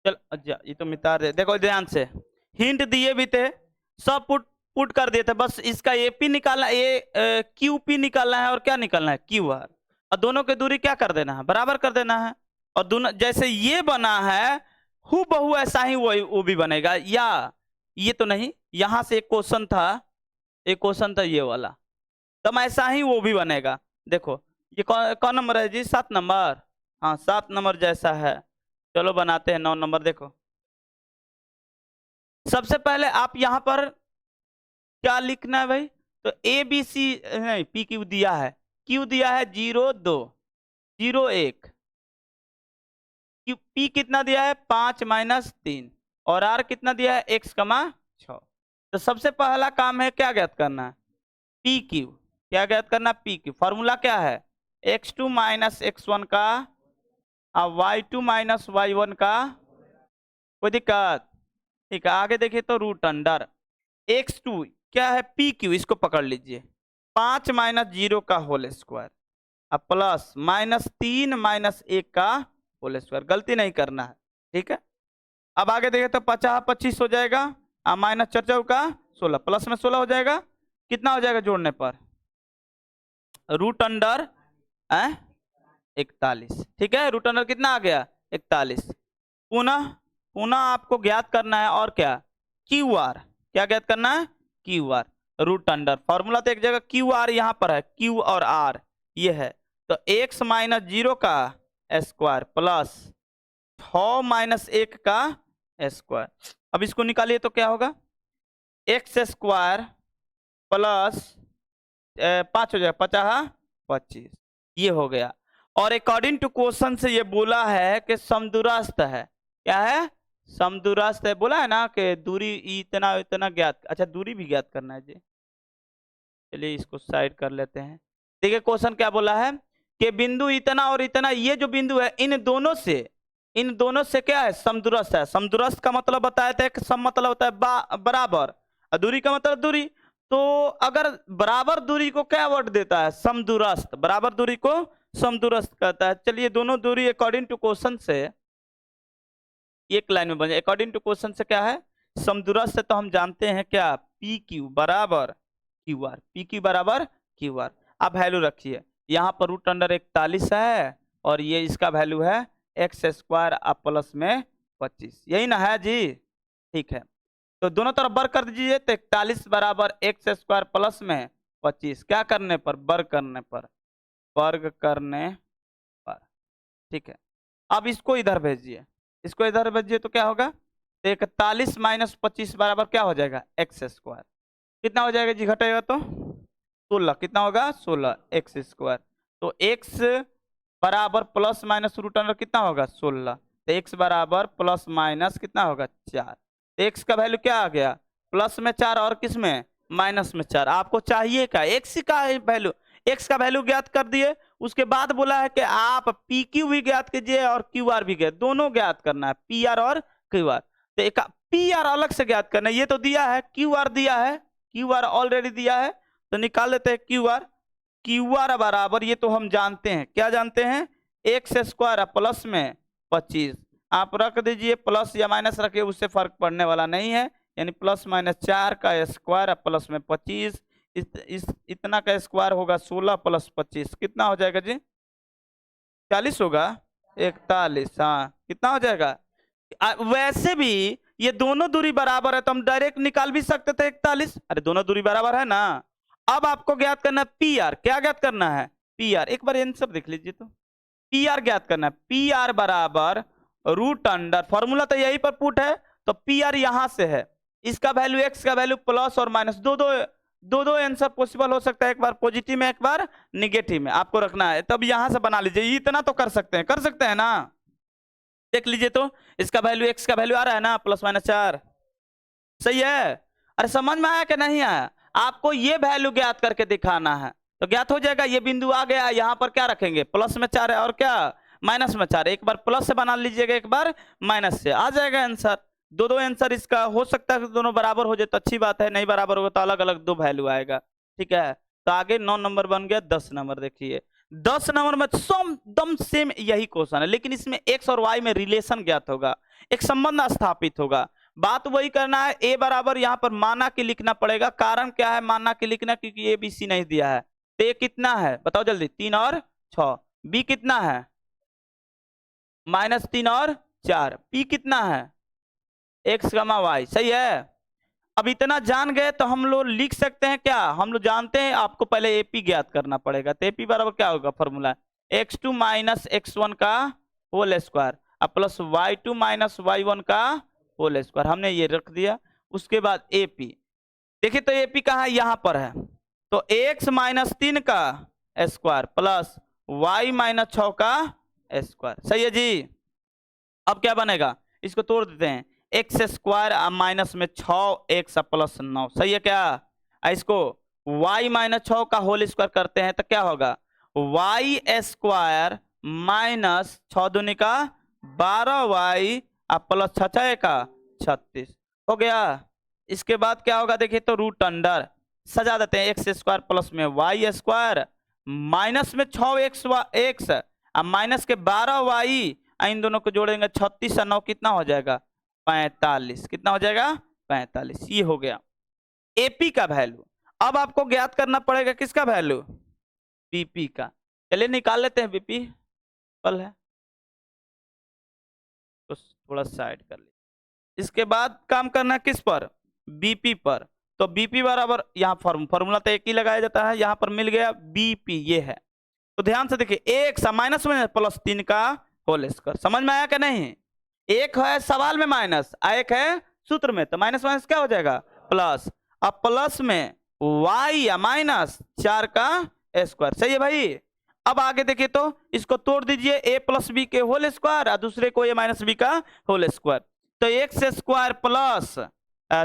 चल अच्छा ये तो मिटा दे, देखो ध्यान से हिंट दिए भी थे, सब पुट पुट कर दिए थे, बस इसका एपी निकालना, ये क्यूपी निकालना है और क्या निकालना है क्यू आर, और दोनों की दूरी क्या कर देना है, बराबर कर देना है। और दोनों जैसे ये बना है हूबहू ऐसा ही वो भी बनेगा, या ये तो नहीं, यहाँ से एक क्वेश्चन था, एक क्वेश्चन था ये वाला, तो ऐसा ही वो भी बनेगा। देखो ये कौन नंबर है जी, 7 नंबर, हाँ 7 नंबर जैसा है। चलो बनाते हैं 9 नंबर। देखो सबसे पहले आप यहाँ पर क्या लिखना है भाई, तो ए बी सी नहीं पी क्यू दिया है, क्यू दिया है 0 2 0 1, क्यू पी कितना दिया है 5 -3, और आर कितना दिया है x, 6। तो सबसे पहला काम है क्या ज्ञात करना है, पी क्यू, क्या ज्ञात करना पी क्यू, फॉर्मूला क्या है x2 - x1 का और y2 - y1 का, कोई दिक्कत, ठीक है। आगे देखिए तो रूट अंडर x2 क्या है पी क्यू, इसको पकड़ लीजिए, 5 - 0 का होल स्क्वायर अब प्लस -3 - 1 का होल स्क्वायर, गलती नहीं करना है, ठीक है। अब आगे देखें तो 50 25 हो जाएगा, माइनस 4 का 16, प्लस में 16 हो जाएगा, कितना हो जाएगा जोड़ने पर, रूट अंडर 41, ठीक है। रूट अंडर कितना आ गया 41। पुनः पुनः आपको ज्ञात करना है और क्या, क्यू आर, क्या ज्ञात करना है Q R, root under, formula तो एक जगह क्यू आर यहाँ पर है, क्यू और आर ये है, तो x - 0 का स्क्वायर प्लस 6 - 1 का स्क्वायर। अब इसको निकालिए तो क्या होगा, एक्स स्क्वायर प्लस 5 हो जाएगा, 50 25, ये हो गया। और अकॉर्डिंग टू क्वेश्चन से ये बोला है कि समदूरस्थ है, क्या है समदूरस्थ है, बोला है ना कि दूरी इतना इतना ज्ञात, अच्छा दूरी भी ज्ञात करना है जी, चलिए इसको साइड कर लेते हैं। देखिए क्वेश्चन क्या बोला है कि बिंदु इतना और इतना, ये जो बिंदु है इन दोनों से क्या है समदूरस्थ है। समदूरस्थ का मतलब बताया था कि सम मतलब होता है बराबर, और दूरी का मतलब दूरी, तो अगर बराबर दूरी को क्या वर्ड देता है समदूरस्थ, बराबर दूरी को समदूरस्थ कहता है। चलिए दोनों दूरी अकॉर्डिंग टू क्वेश्चन से एक लाइन में बन जाए, अकॉर्डिंग टू क्वेश्चन से क्या है समदूरस्थ, तो हम जानते हैं क्या पी क्यू बराबर क्यू आर, पी क्यू बराबर क्यू आर। अब वैल्यू रखिए, यहाँ पर रूट अंडर 41 है और ये इसका वैल्यू है एक्स स्क्वायर अब प्लस में 25, यही ना है जी, ठीक है। तो दोनों तरफ वर्ग कर दीजिए, तो 41 बराबर एक्स स्क्वायर प्लस में 25, क्या करने पर वर्ग करने पर, वर्ग करने पर, ठीक है। अब इसको इधर भेजिए, इसको इधर भेजिए तो क्या होगा, 41 - 25 बराबर क्या हो जाएगा एक्स स्क्वायर, कितना हो जाएगा जी घटेगा तो 16, कितना होगा 16 एक्स स्क्वायर, तो एक्स बराबर प्लस माइनस रूट अंडर कितना होगा 16, तो एक्स बराबर प्लस माइनस कितना होगा 4, एक्स का वैल्यू क्या आ गया प्लस में 4 और किस में माइनस में 4। आपको चाहिए क्या एक्स का वैल्यू, एक्स का वैल्यू ज्ञात कर दिए, उसके बाद बोला है कि आप पी क्यू भी ज्ञात कीजिए और क्यू आर भी ज्ञात, दोनों ज्ञात करना है पी आर और क्यू आर। तो एक पी आर अलग से ज्ञात करना है, ये तो दिया है क्यू आर दिया है, क्यू आर ऑलरेडी दिया है, तो निकाल लेते हैं क्यू आर। क्यू आर बराबर ये तो हम जानते हैं, क्या जानते हैं एक्स स्क्वायर प्लस में 25, आप रख दीजिए प्लस या माइनस रखिए, उससे फर्क पड़ने वाला नहीं है, यानी प्लस माइनस 4 का स्क्वायर प्लस में 25, इतना का स्क्वायर होगा 16 प्लस 25 कितना हो जाएगा जी 40 होगा 41, हाँ कितना हो जाएगा। वैसे भी ये दोनों दूरी बराबर है तो हम डायरेक्ट निकाल भी सकते थे 41, अरे दोनों दूरी बराबर है ना। अब आपको ज्ञात करना है पी आर, क्या ज्ञात करना है पी आर, एक बार आंसर देख लीजिए तो पी आर ज्ञात करना है, पी आर बराबर रूट अंडर, फॉर्मूला तो यही पर पुट है, तो पी आर यहां से है, इसका वैल्यू एक्स का वैल्यू प्लस और माइनस दो आंसर पॉसिबल हो सकता है, एक बार पॉजिटिव में एक बार निगेटिव में आपको रखना है, तब यहां से बना लीजिए, इतना तो कर सकते हैं ना। देख लीजिए तो इसका वैल्यू एक्स का वैल्यू आ रहा है ना प्लस माइनस 4, सही है। अरे समझ में आया कि नहीं आया, आपको ये वैल्यू ज्ञात करके दिखाना है तो ज्ञात हो जाएगा, ये बिंदु आ गया, यहाँ पर क्या रखेंगे प्लस में 4 है और क्या माइनस में 4, एक बार प्लस से बना लीजिएगा एक बार माइनस से, आ जाएगा आंसर। दो आंसर इसका हो सकता है, दोनों बराबर हो जाए तो अच्छी बात है, नहीं बराबर होगा तो अलग अलग दो वैल्यू आएगा, ठीक है। तो आगे 9 नंबर बन गया 10 नंबर, देखिए 10 नंबर में दम सेम यही क्वेश्चन है, लेकिन इसमें x और y में रिलेशन ज्ञात होगा, एक संबंध स्थापित होगा। बात वही करना है, a बराबर यहाँ पर माना के लिखना पड़ेगा। कारण क्या है माना के लिखना, क्योंकि a b c नहीं दिया है। तो a कितना है बताओ जल्दी, 3 और 6। b कितना है -3 और 4। p कितना है x, y। सही है। अब इतना जान गए तो हम लोग लिख सकते हैं क्या, हम लोग जानते हैं आपको पहले एपी ज्ञात करना पड़ेगा। तो एपी बराबर क्या होगा फॉर्मूला, x2 माइनस x1 का whole square plus y2 minus y1 का होल स्क्वायर। हमने ये रख दिया। उसके बाद एपी, देखिए तो एपी कहाँ है, यहाँ पर है। तो x -3 का स्क्वायर प्लस y -6 का स्क्वायर। सही है जी। अब क्या बनेगा, इसको तोड़ देते हैं, एक्स स्क्वायर माइनस में 6x प्लस 9। सही है क्या। इसको y -6 का होल स्क्वायर करते हैं तो क्या होगा, y स्क्वायर माइनस 6 दूनी का 12y प्लस 6 का 36 हो गया। इसके बाद क्या होगा देखिए तो रूट अंडर सजा देते हैं, एक्स स्क्वायर प्लस में y स्क्वायर माइनस में 6x एक्स माइनस के 12y, इन दोनों को जोड़ेंगे 36 और 9 कितना हो जाएगा 45। कितना हो जाएगा 45। ये हो गया एपी का वैल्यू। अब आपको ज्ञात करना पड़ेगा किसका वैल्यू, बीपी का। चलिए निकाल लेते हैं बीपी। पल है तो थोड़ा साइड कर ले। इसके बाद काम करना किस पर, बीपी पर। तो बीपी बराबर यहाँ फॉर्मूला तो एक ही लगाया जाता है, यहाँ पर मिल गया बीपी ये है। तो ध्यान से देखिए, एक माइनस में प्लस 3 का होल स्क्वायर। समझ में आया क्या नहीं, एक है सवाल में माइनस, एक है सूत्र में। तो माइनस माइनस क्या हो जाएगा प्लस, अब प्लस में y या माइनस 4 का स्क्वायर। सही है भाई। अब आगे देखिए तो इसको तोड़ दीजिए, a प्लस बी के होल स्क्वायर और दूसरे को a माइनस बी का होल स्क्वायर। तो एक्स स्क्वायर प्लस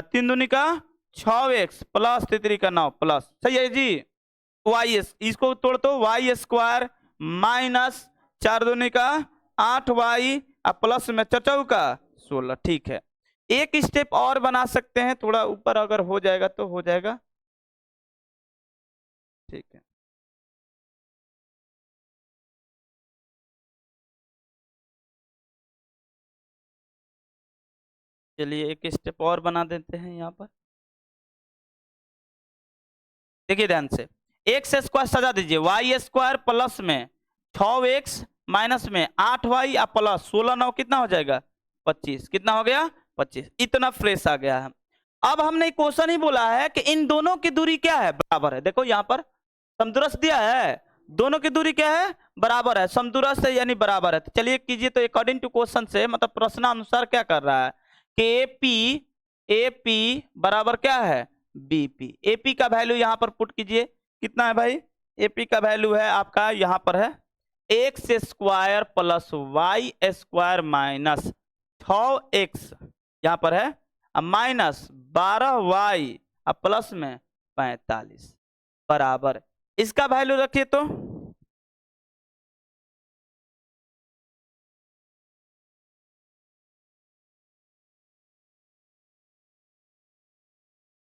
3 दूनी का 6x प्लस 3 का 9 प्लस। सही है जी। y इसको तोड़ तो y स्क्वायर माइनस 4 दूनी का 8y प्लस में 4 का 16। ठीक है, एक स्टेप और बना सकते हैं, थोड़ा ऊपर अगर हो जाएगा तो हो जाएगा। ठीक है, चलिए एक स्टेप और बना देते हैं यहाँ पर। देखिए ध्यान से, एक्स स्क्वायर सजा दीजिए, वाई स्क्वायर प्लस में 6x माइनस में 8y प्लस 16 9 कितना हो जाएगा 25। कितना हो गया 25। इतना फ्रेश आ गया है। अब हमने क्वेश्चन ही बोला है कि इन दोनों की दूरी क्या है, बराबर है। देखो यहाँ पर समदूरस्थ दिया है, दोनों की दूरी क्या है बराबर है, समदूरस्थ है यानी बराबर है। तो चलिए कीजिए, तो अकॉर्डिंग टू क्वेश्चन से मतलब प्रश्नानुसार क्या कर रहा है कि AP बराबर क्या है BP। AP का वैल्यू यहाँ पर पुट कीजिए, कितना है भाई, AP का वैल्यू है आपका यहाँ पर है x square plus y square minus 6x यहाँ पर है माइनस 12y प्लस में 45 बराबर। इसका वैल्यू रखिए तो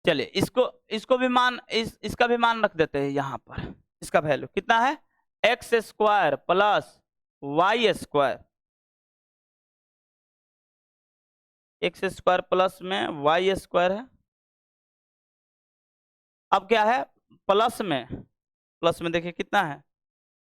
चलिए इसको भी मान इसका भी मान रख देते हैं यहाँ पर। इसका वैल्यू कितना है x square plus y square, x square plus में वाई स्क्वायर है। अब क्या है प्लस में देखिए कितना है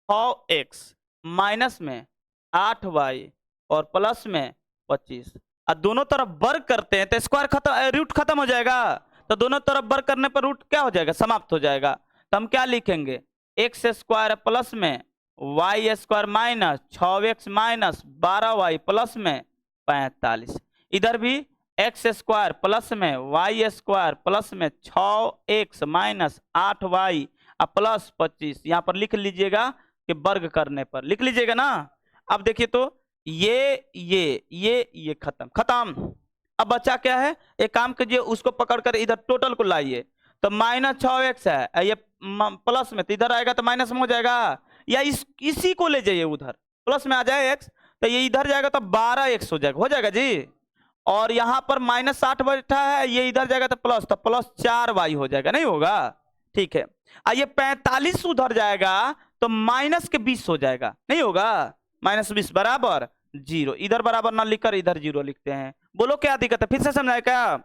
6x माइनस में 8y और प्लस में 25। और दोनों तरफ वर्ग करते हैं तो स्क्वायर खत्म, रूट खत्म हो जाएगा। तो दोनों तरफ वर्ग करने पर रूट क्या हो जाएगा समाप्त हो जाएगा। तो हम क्या लिखेंगे एक्स स्क्वायर प्लस में y square minus 6x minus 12y plus में 45। इधर भी एक्स स्क्वायर प्लस में वाई स्क्वायर प्लस में 6x माइनस 8y प्लस 25। यहाँ पर लिख लीजिएगा कि वर्ग करने पर लिख लीजिएगा ना। अब देखिए तो ये खत्म। अब बचा क्या है, एक काम कीजिए उसको पकड़कर इधर टोटल को लाइए। तो माइनस 6x है, ये प्लस में तो इधर आएगा तो माइनस में हो जाएगा, या इसी को ले जाइए उधर प्लस में आ जाए x, तो ये इधर जाएगा तो 12x हो जाएगा जी। और यहाँ पर माइनस 8 बैठा है, ये इधर जाएगा तो प्लस 4y हो जाएगा, नहीं होगा। ठीक है, ये 45 उधर जाएगा तो माइनस के 20 हो जाएगा, नहीं होगा? -20 बराबर 0, इधर बराबर ना लिखकर इधर 0 लिखते हैं। बोलो क्या दिक्कत है, फिर से समझाए क्या?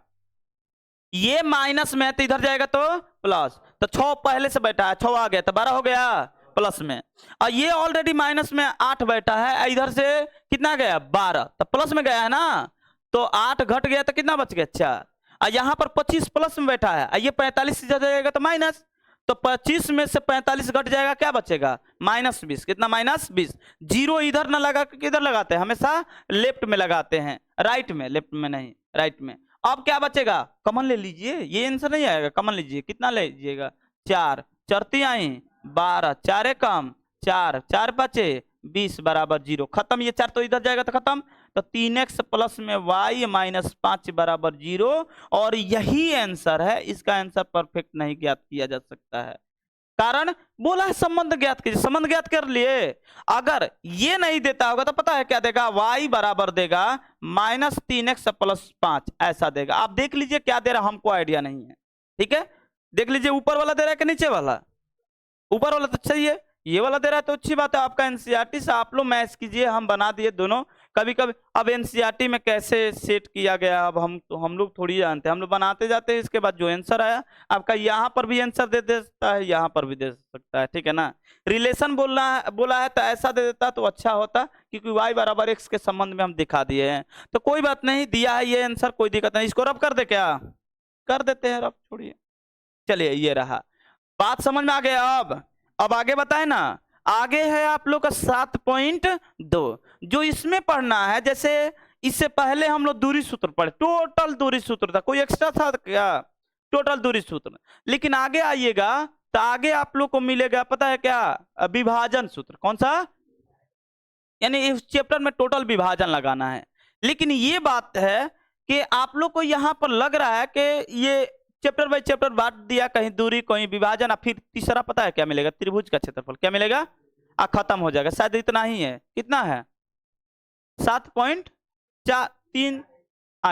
ये माइनस में है तो इधर जाएगा तो प्लस, तो 6 पहले से बैठा है, 6 आ गया तो 12 हो गया प्लस में, और ये ऑलरेडी माइनस में 8 बैठा है, इधर से कितना गया 12, तो प्लस में गया है ना, तो 8 घट गया तो कितना बच गया 4, और यहाँ पर 25 प्लस में बैठा है, ये 45 से जाएगा तो माइनस, तो 25 में से 45 घट जाएगा, क्या बचेगा -20, कितना -20। 0 इधर ना लगा के किधर लगाते हैं, हमेशा लेफ्ट में लगाते हैं, राइट में, लेफ्ट में नहीं राइट में। अब क्या बचेगा, कमन ले लीजिए, ये आंसर नहीं आएगा, कमन लीजिए, कितना ले लीजिएगा 4, चरती आई 12, 4 कम 4, 4 बचे 20 बराबर 0, खत्म। ये 4 तो इधर जाएगा तो खत्म, तो 3x प्लस में y -5 बराबर 0, और यही आंसर है। इसका आंसर परफेक्ट नहीं ज्ञात किया जा सकता है, कारण बोला है संबंध ज्ञात कीजिए, संबंध ज्ञात कर लिए। अगर ये नहीं देता होगा तो पता है क्या देगा, y बराबर देगा -3x + 5, ऐसा देगा। आप देख लीजिए क्या दे रहा, हमको आइडिया नहीं है, ठीक है? देख लीजिए ऊपर वाला दे रहा है कि नीचे वाला, ऊपर वाला तो चाहिए, ये वाला दे रहा है तो अच्छी बात है। आपका एनसीईआरटी से आप लोग मैच कीजिए, हम बना दिए दोनों। कभी कभी अब एनसीईआरटी में कैसे सेट किया गया, अब हम लोग थोड़ी जानते हैं, हम लोग बनाते जाते हैं, इसके बाद जो आंसर आया आपका यहाँ पर भी आंसर दे देता है, यहाँ पर भी दे सकता है, ठीक है ना? रिलेशन बोला है तो ऐसा दे देता तो अच्छा होता, क्योंकि y बराबर x के संबंध में हम दिखा दिए हैं। तो कोई बात नहीं, दिया है ये आंसर, कोई दिक्कत नहीं। इसको रब कर दे, क्या कर देते हैं रब, छोड़िए। चलिए ये रहा, बात समझ में आ गया। अब आगे बताए ना, आगे है आप लोग का 7.2, जो इसमें पढ़ना है। जैसे इससे पहले हम लोग दूरी सूत्र पढ़े, टोटल दूरी सूत्र था, कोई एक्स्ट्रा था क्या? टोटल दूरी सूत्र। लेकिन आगे आइएगा तो आगे आप लोग को मिलेगा, पता है क्या, विभाजन सूत्र। कौन सा? यानी इस चैप्टर में टोटल विभाजन लगाना है। लेकिन ये बात है कि आप लोग को यहाँ पर लग रहा है कि ये चैप्टर बाय चैप्टर बांट दिया, कहीं दूरी कहीं विभाजन, फिर तीसरा पता है क्या मिलेगा, त्रिभुज का क्षेत्रफल क्या मिलेगा, खत्म हो जाएगा। शायद इतना ही है, कितना है 7.3,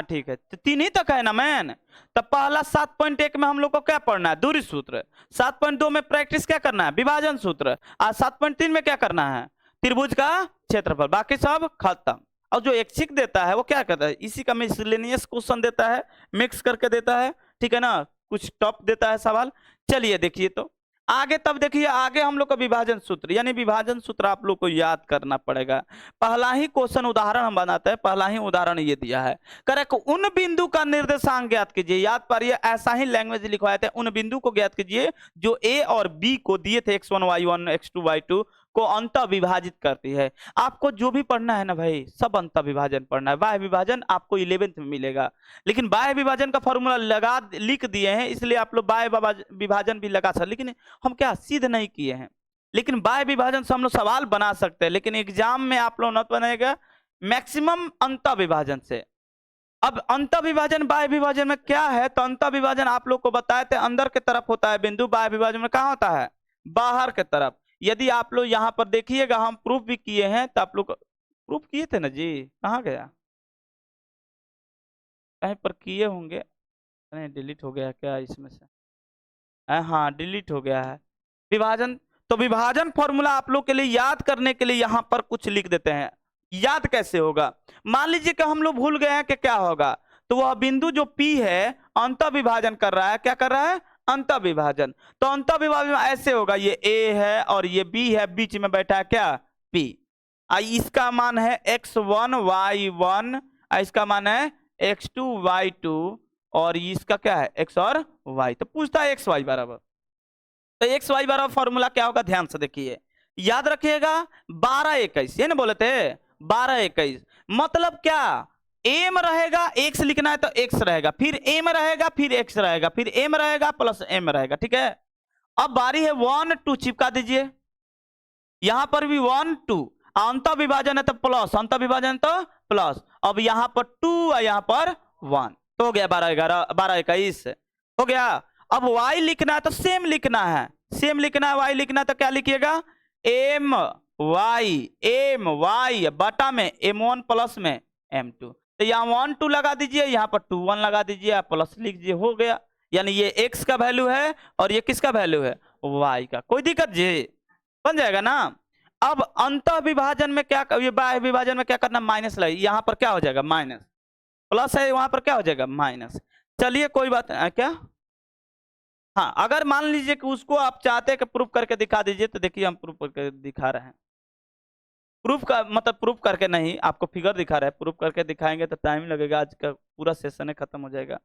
ठीक है, तो 3 ही तक है ना मैन। तब पहला 7.1 में हम लोग को क्या पढ़ना है, दूरी सूत्र। 7.2 में प्रैक्टिस क्या करना है, विभाजन सूत्र। और 7.3 में क्या करना है, त्रिभुज का क्षेत्रफल। बाकी सब खत्म। और जो ऐच्छिक देता है वो क्या करता है, इसी का मिसलेनियस क्वेश्चन देता है, मिक्स करके देता है, ठीक है ना, कुछ टॉप देता है सवाल। चलिए देखिए तो आगे, तब देखिए आगे हम लोग का विभाजन सूत्र, यानी विभाजन सूत्र आप लोग को याद करना पड़ेगा। पहला ही क्वेश्चन उदाहरण हम बनाते हैं, पहला ही उदाहरण ये दिया है, करेक्ट। उन बिंदु का निर्देशांक ज्ञात कीजिए। याद पारिए, ऐसा ही लैंग्वेज लिखवाए थे। उन बिंदु को ज्ञात कीजिए जो ए और बी को दिए थे, x1 y1 x2 y2 को अंतः विभाजित करती है। आपको जो भी पढ़ना है ना भाई, सब अंतः विभाजन पढ़ना है। बाह्य विभाजन आपको 11th में मिलेगा, लेकिन बाह्य विभाजन का फॉर्मूला लिख दिए हैं, इसलिए आप लोग बाह्य विभाजन भी लगा सकते, लेकिन हम क्या सिद्ध नहीं किए हैं। लेकिन बाह्य विभाजन से हम लोग सवाल बना सकते हैं, लेकिन एग्जाम में आप लोग न बनेगा, मैक्सिमम अंतः विभाजन से। अब अंतः विभाजन बाह्य विभाजन में क्या है, तो अंतः विभाजन आप लोग को बताए थे अंदर के तरफ होता है बिंदु, बाह्य विभाजन में कहाँ होता है, बाहर के तरफ। यदि आप लोग यहाँ पर देखिएगा, हम प्रूफ भी किए हैं, तो आप लोग प्रूफ किए थे ना जी, कहाँ गया, कहीं पर किए होंगे, नहीं डिलीट हो गया क्या इसमें से, हाँ डिलीट हो गया है विभाजन। तो विभाजन फॉर्मूला आप लोग के लिए याद करने के लिए यहाँ पर कुछ लिख देते हैं। याद कैसे होगा, मान लीजिए कि हम लोग भूल गए हैं कि क्या होगा, तो वह बिंदु जो P है अंतः विभाजन कर रहा है, क्या कर रहा है, अंतः विभाजन। तो अंतः विभाजन ऐसे होगा, ये A है और ये B है, बीच में बैठा है क्या, P। इसका मान है x1 y1, इसका मान है x2 y2, और इसका क्या है x और y। तो पूछता है x y बराबर, तो x y बराबर फॉर्मूला क्या होगा, ध्यान से देखिए, याद रखिएगा 12-21, ये ना बोले थे 12-21, मतलब क्या, एम रहेगा, x लिखना है तो x रहेगा, फिर m रहेगा, फिर x रहेगा, फिर m रहेगा प्लस m रहेगा, ठीक है। अब बारी है 1 2, चिपका दीजिए, यहां पर भी 1 2, अंतः विभाजन है तो प्लस, अंतः विभाजन तो प्लस। अब यहां पर 2 और यहां पर 1, तो हो गया 12-21 हो गया। अब y लिखना है तो सेम लिखना है, सेम लिखना है, y लिखना है तो क्या लिखिएगा, एम वाई बटा में m1 प्लस में m2। तो यहाँ 1 2 लगा दीजिए, यहाँ पर 2 1 लगा दीजिए, प्लस लिख दीजिए, हो गया। यानी ये x का वैल्यू है और ये किसका वैल्यू है, y का। कोई दिक्कत जी, बन जाएगा ना। अब अंतः विभाजन में क्या, ये बाह्य विभाजन में क्या करना, माइनस लगे, यहाँ पर क्या हो जाएगा माइनस, प्लस है वहां पर क्या हो जाएगा माइनस। चलिए कोई बात नहीं, क्या, हाँ अगर मान लीजिए कि उसको आप चाहते हैं कि प्रूफ करके दिखा दीजिए, तो देखिए हम प्रूफ करके दिखा रहे हैं। प्रूफ का मतलब प्रूफ करके नहीं, आपको फिगर दिखा रहे हैं, प्रूफ करके दिखाएंगे तो टाइम लगेगा, आज का पूरा सेशन खत्म हो जाएगा।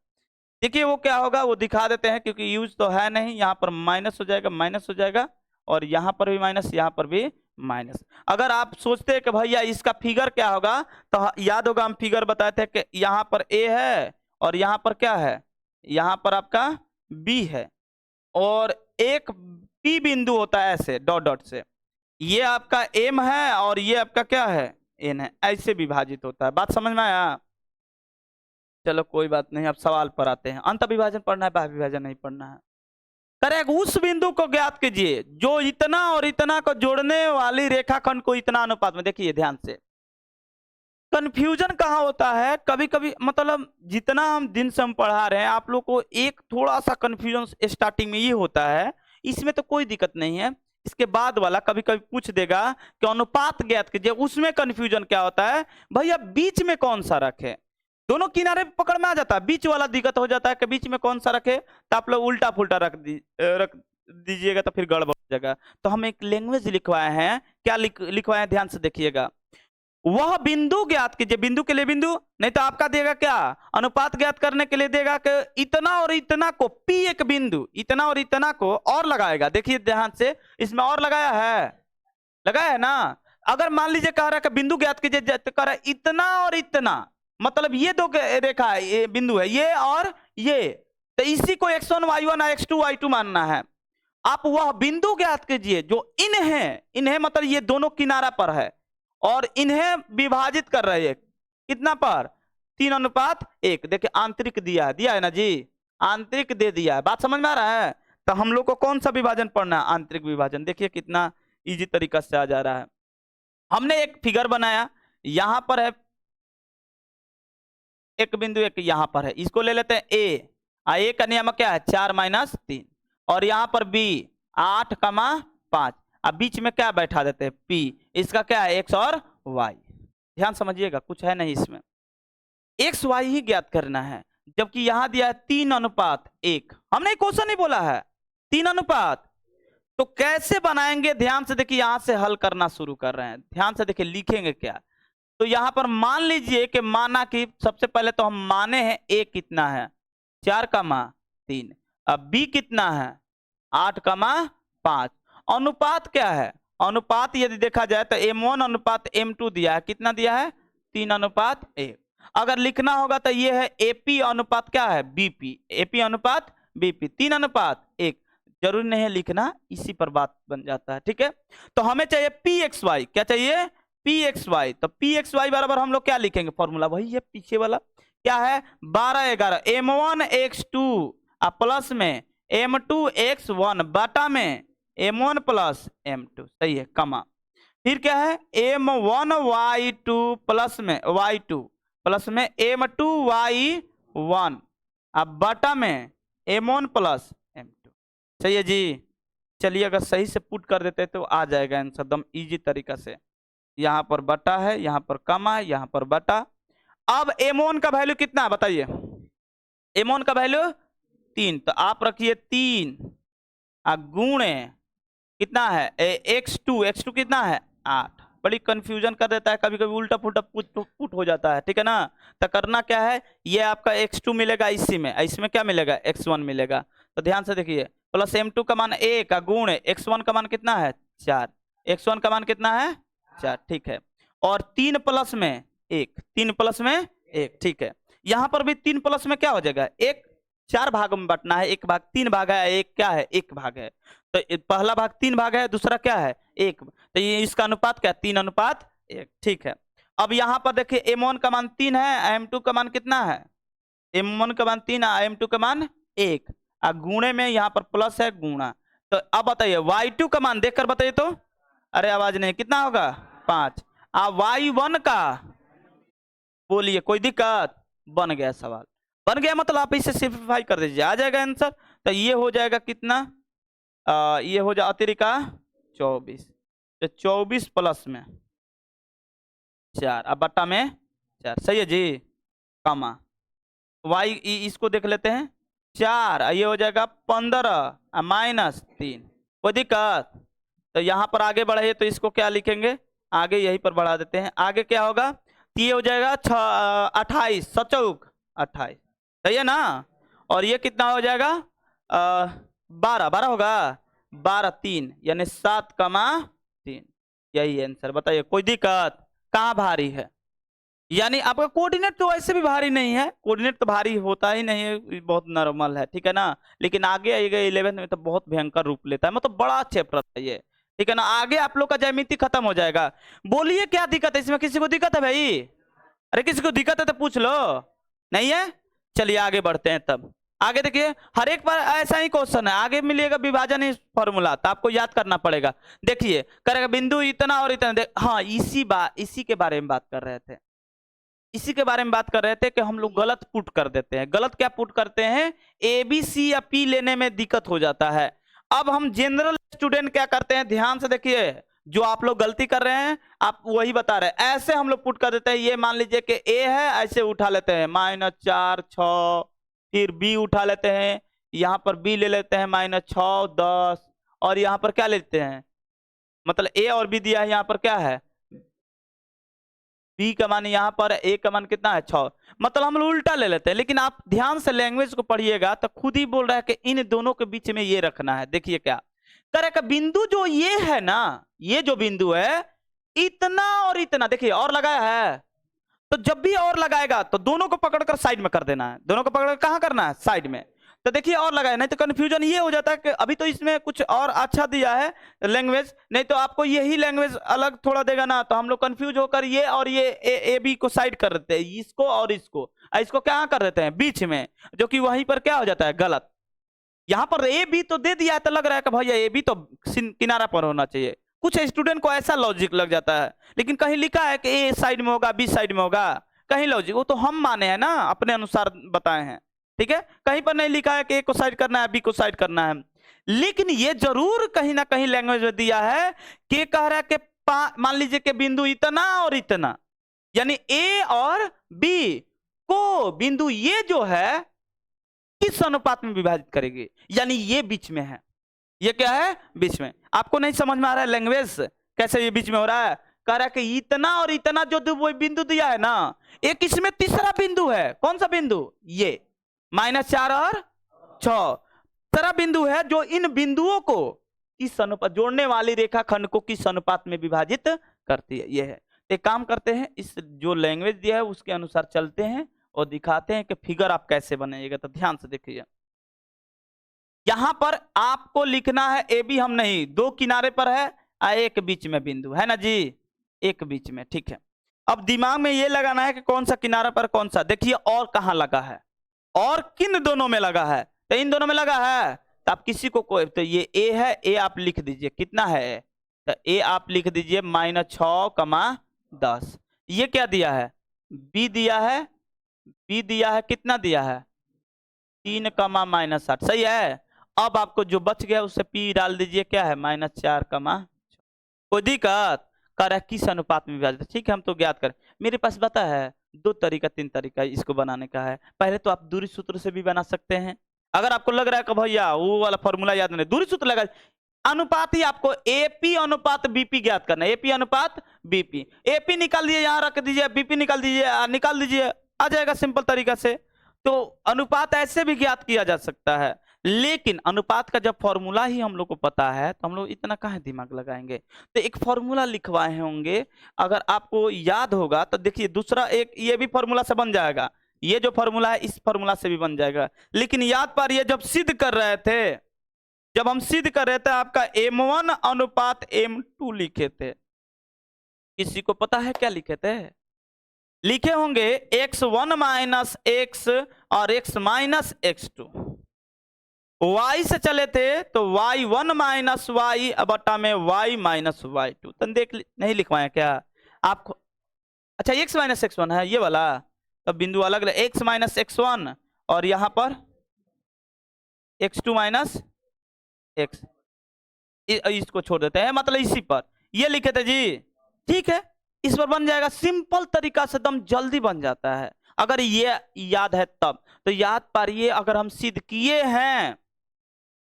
देखिए वो क्या होगा, वो दिखा देते हैं, क्योंकि यूज तो है नहीं, यहाँ पर माइनस हो जाएगा, माइनस हो जाएगा, और यहाँ पर भी माइनस, यहाँ पर भी माइनस। अगर आप सोचते हैं कि भैया इसका फिगर क्या होगा, तो याद होगा हम फिगर बताए थे कि यहाँ पर ए है और यहाँ पर क्या है, यहाँ पर आपका बी है, और एक पी बिंदु होता है ऐसे डॉट डॉट से, ये आपका एम है और ये आपका क्या है एन है, ऐसे विभाजित होता है। बात समझ में आया? चलो कोई बात नहीं, अब सवाल पर आते हैं। अंत विभाजन पढ़ना है, बाह्य विभाजन नहीं पढ़ना है। करेक्ट, उस बिंदु को ज्ञात कीजिए जो इतना और इतना को जोड़ने वाली रेखाखंड को इतना अनुपात में, देखिए ध्यान से, कंफ्यूजन कहाँ होता है कभी कभी, मतलब जितना हम दिन से हम पढ़ा रहे हैं आप लोग को एक थोड़ा सा कंफ्यूजन स्टार्टिंग में ये होता है, इसमें तो कोई दिक्कत नहीं है, इसके बाद वाला कभी कभी पूछ देगा कि अनुपात ज्ञात कीजिए, उसमें कंफ्यूजन क्या होता है, भैया बीच में कौन सा रखे, दोनों किनारे पकड़ में आ जाता है, बीच वाला दिक्कत हो जाता है कि बीच में कौन सा रखे, तो आप लोग उल्टा फुल्टा रख दीजिएगा तो फिर गड़बड़ हो जाएगा। तो हम एक लैंग्वेज लिखवाए हैं, क्या लिखवाए हैं ध्यान से देखिएगा, वह बिंदु ज्ञात कीजिए, बिंदु के लिए बिंदु, नहीं तो आपका देगा क्या, अनुपात ज्ञात करने के लिए देगा कि इतना और इतना को, पी एक बिंदु, इतना और इतना को और लगाएगा, देखिए ध्यान से, इसमें और लगाया है ना। अगर मान लीजिए कह रहा है कि बिंदु ज्ञात कीजिए, तो कह रहा है इतना और इतना, मतलब ये दो रेखा है, ये बिंदु है, ये और ये, तो इसी को x1 y1 और x2 y2 मानना है। आप वह बिंदु ज्ञात कीजिए जो इन्हें मतलब ये दोनों किनारा पर है और इन्हें विभाजित कर रहे हैं, कितना पर, 3:1। देखिए आंतरिक दिया है ना जी, आंतरिक दे दिया है, बात समझ में आ रहा है। तो हम लोग को कौन सा विभाजन पढ़ना है, आंतरिक विभाजन। देखिए कितना इजी तरीका से आ जा रहा है। हमने एक फिगर बनाया, यहां पर है एक बिंदु, एक यहां पर है, इसको ले लेते हैं ए का नियम क्या है 4-3, और यहां पर बी 8,5, अब बीच में क्या बैठा देते हैं पी, इसका क्या है एक्स और वाई। ध्यान समझिएगा, कुछ है नहीं इसमें, एक्स वाई ही ज्ञात करना है, जबकि यहां दिया है 3:1। हमने क्वेश्चन नहीं बोला है 3:, तो कैसे बनाएंगे ध्यान से देखिए, यहां से हल करना शुरू कर रहे हैं, ध्यान से देखिए लिखेंगे क्या। तो यहां पर मान लीजिए कि माना कि सबसे पहले तो हम माने हैं ए कितना है 4,3, अब बी कितना है 8,5। अनुपात क्या है, अनुपात यदि देखा जाए तो m1 अनुपात m2 दिया है, कितना दिया है 3:1। अगर लिखना होगा तो ये है AP अनुपात क्या है BP, AP अनुपात BP 3:1। जरूरी नहीं है लिखना, इसी पर बात बन जाता है, ठीक है। तो हमें चाहिए PXY, क्या चाहिए PXY, तो PXY बराबर हम लोग क्या लिखेंगे, फॉर्मूला वही है पीछे वाला, क्या है 12-11, m1 x2 प्लस में m2 x1 बटा में m1 प्लस m2, सही है, कमा, फिर क्या है m1 y2 प्लस में y2 प्लस में m2 y1 अब बटा में m1 प्लस m2, सही है जी। चलिए अगर सही से पुट कर देते तो आ जाएगा आंसर एकदम इजी तरीका से। यहाँ पर बटा है, यहाँ पर कमा है, यहाँ पर बटा। अब m1 का वैल्यू कितना है बताइए, m1 का वैल्यू 3, तो आप रखिए 3 गुणे कितना है x2 कितना है 8। बड़ी कंफ्यूजन कर देता है, कभी कभी उल्टा पुल्टा पुट हो जाता है, ठीक है ना। तो करना क्या है, ये आपका x2 मिलेगा इसी में, इसमें क्या मिलेगा x1 मिलेगा। तो ध्यान से देखिए, प्लस m2 का मान 1 गुणे x1 का मान कितना है 4, x1 का मान कितना है 4, ठीक है। और 3 प्लस में 1, 3 प्लस में 1, ठीक है। यहां पर भी 3 प्लस में क्या हो जाएगा 1, 4 भागों में बटना है, 1 भाग 3 भाग है, एक क्या है 1 भाग है, तो पहला भाग 3 भाग है, दूसरा क्या है 1, तो ये इसका अनुपात क्या है 3:1, ठीक है। अब यहाँ पर देखिए m1 का मान 3 है, m2 का मान कितना है, m1 का मान 3 है, m2 का मान 1, गुणे में यहाँ पर प्लस है गुणा। तो अब बताइए y2 का मान देखकर बताइए तो, अरे आवाज नहीं, कितना होगा 5, y1 का बोलिए, कोई दिक्कत, बन गया सवाल, बन गया, मतलब आप इसे सिंप्लीफाई कर दीजिए आ जाएगा आंसर। तो ये हो जाएगा कितना, ये हो जाए अतिरिका 24, तो 24 प्लस में 4 अब बट्टा में 4, सही है जी, कमा y इसको देख लेते हैं 4, ये हो जाएगा 15 माइनस 3, कोई दिक्कत? तो यहाँ पर आगे बढ़े तो इसको क्या लिखेंगे, आगे यहीं पर बढ़ा देते हैं, आगे क्या होगा, तो ये हो जाएगा 28 सचौक 28, सही है ना, और ये कितना हो जाएगा 12 होगा, 12 3 यानी 7,3, यही आंसर। बताइए कोई दिक्कत, कहाँ भारी है? यानी आपका कोऑर्डिनेट तो वैसे भी भारी नहीं है, कोऑर्डिनेट तो भारी होता ही नहीं है, बहुत नॉर्मल है, ठीक है ना, लेकिन आगे आएगा 11th में तो बहुत भयंकर रूप लेता है, मतलब बड़ा चैप्टर है ये, ठीक है ना, आगे आप लोग का ज्यामिति खत्म हो जाएगा। बोलिए क्या दिक्कत है इसमें, किसी को दिक्कत है भाई? अरे किसी को दिक्कत है तो पूछ लो, नहीं है? चलिए आगे बढ़ते हैं, तब आगे देखिए हर एक बार ऐसा ही क्वेश्चन है, आगे मिलेगा विभाजन फॉर्मूला, तो आपको याद करना पड़ेगा। देखिए करेगा बिंदु इतना और इतना, हाँ इसी के बारे में बात कर रहे थे, इसी के बारे में बात कर रहे थे कि हम लोग गलत पुट कर देते हैं। गलत क्या पुट करते हैं, ए बी सी या पी लेने में दिक्कत हो जाता है। अब हम जनरल स्टूडेंट क्या करते हैं, ध्यान से देखिए, जो आप लोग गलती कर रहे हैं आप वही बता रहे हैं, ऐसे हम लोग पुट कर देते हैं। ये मान लीजिए कि ए है, ऐसे उठा लेते हैं -4 6, फिर बी उठा लेते हैं, यहाँ पर बी ले लेते हैं -6 10, और यहाँ पर क्या लेते हैं, मतलब ए और बी दिया है, यहाँ पर क्या है बी का मान, यहाँ पर ए का मान कितना है 6, मतलब हम लोग उल्टा ले लेते हैं। लेकिन आप ध्यान से लैंग्वेज को पढ़िएगा तो खुद ही बोल रहा है कि इन दोनों के बीच में ये रखना है। देखिए क्या करेगा, बिंदु जो ये है ना, ये जो बिंदु है इतना और इतना, देखिए और लगाया है, तो जब भी और लगाएगा तो दोनों को पकड़कर साइड में कर देना है, दोनों को पकड़कर कहां करना है, साइड में। तो देखिए और लगाया, नहीं तो कंफ्यूजन ये हो जाता है कि अभी तो इसमें कुछ और अच्छा दिया है लैंग्वेज, नहीं तो आपको यही लैंग्वेज अलग थोड़ा देगा ना, तो हम लोग कंफ्यूज होकर ये और ये ए बी को साइड कर देते हैं, इसको और इसको क्या कर देते हैं बीच में, जो कि वहीं पर क्या हो जाता है गलत। यहाँ पर ए बी तो दे दिया है, तो लग रहा है कि भैया ए बी तो किनारा पर होना चाहिए, कुछ स्टूडेंट को ऐसा लॉजिक लग जाता है, लेकिन कहीं लिखा है कि ए साइड में होगा बी साइड में होगा, कहीं लॉजिक, वो तो हम माने हैं ना, अपने अनुसार बताए हैं, ठीक है, कहीं पर नहीं लिखा है कि ए को साइड करना है बी को साइड करना है। लेकिन ये जरूर कहीं ना कहीं लैंग्वेज में दिया है कि कह रहा है कि मान लीजिए कि बिंदु इतना और इतना, यानी ए और बी को बिंदु ये जो है किस अनुपात में विभाजित करेगी, यानी ये बीच में है, ये क्या है बीच में। आपको नहीं समझ में आ रहा है लैंग्वेज कैसे ये बीच में हो रहा है, कह रहा है कि इतना और इतना जो वो बिंदु दिया है ना, एक इसमें तीसरा बिंदु है, कौन सा बिंदु, ये -4 और 6 तीसरा बिंदु है, जो इन बिंदुओं को किस अनुपात, जोड़ने वाली रेखाखंड को किस अनुपात में विभाजित करती है, ये है। एक काम करते हैं, इस जो लैंग्वेज दिया है उसके अनुसार चलते हैं और दिखाते हैं कि फिगर आप कैसे बनाइएगा। तो ध्यान से देखिए, यहां पर आपको लिखना है ए बी, हम नहीं, दो किनारे पर है, एक बीच में बिंदु है ना जी, एक बीच में, ठीक है। अब दिमाग में ये लगाना है कि कौन सा किनारा पर कौन सा, देखिए और कहां लगा है, और किन दोनों में लगा है, तो इन दोनों में लगा है, तो आप किसी को कोई, तो ये ए है, ए आप लिख दीजिए कितना है, तो ए आप लिख दीजिए -6, 10। ये क्या दिया है, बी दिया है, बी दिया है, कितना दिया है 3, -8, सही है। अब आपको जो बच गया उससे पी डाल दीजिए, क्या है -4, कोई दिक्कत, कर रहा है किस अनुपात में विभाजित, ठीक है हम तो ज्ञात करें। मेरे पास पता है 2 तरीका 3 तरीका इसको बनाने का है। पहले तो आप दूरी सूत्र से भी बना सकते हैं, अगर आपको लग रहा है कि भैया वो वाला फॉर्मूला याद नहीं, दूरी सूत्र लगा, अनुपात ही आपको एपी अनुपात बीपी ज्ञात करना है, एपी अनुपात बीपी, एपी निकाल दीजिए, यहाँ रख दीजिए, बीपी निकाल दीजिए, आ जाएगा सिंपल तरीका से। तो अनुपात ऐसे भी ज्ञात किया जा सकता है, लेकिन अनुपात का जब फॉर्मूला ही हम लोग को पता है तो हम लोग इतना कहाँ दिमाग लगाएंगे। तो एक फॉर्मूला लिखवाए होंगे, अगर आपको याद होगा तो देखिए दूसरा एक ये भी फॉर्मूला से बन जाएगा, ये जो फॉर्मूला है इस फॉर्मूला से भी बन जाएगा। लेकिन याद पारिए जब सिद्ध कर रहे थे, जब हम सिद्ध कर रहे थे आपका m1 अनुपात m2 लिखे थे, किसी को पता है क्या लिखे थे, लिखे होंगे x1 माइनस x और x माइनस x2, y से चले थे तो y1 माइनस y बटा में y माइनस y2, तो देख नहीं लिखवाए क्या आपको, अच्छा x माइनस x1 है ये वाला, तो बिंदु अलग x माइनस x1 और यहाँ पर x2 माइनस x, इसको छोड़ देते हैं, मतलब इसी पर ये लिखे थे जी, ठीक है। इस पर बन जाएगा, सिंपल तरीका से एकदम जल्दी बन जाता है। अगर ये याद है तब तो याद पारिए, अगर हम सिद्ध किए हैं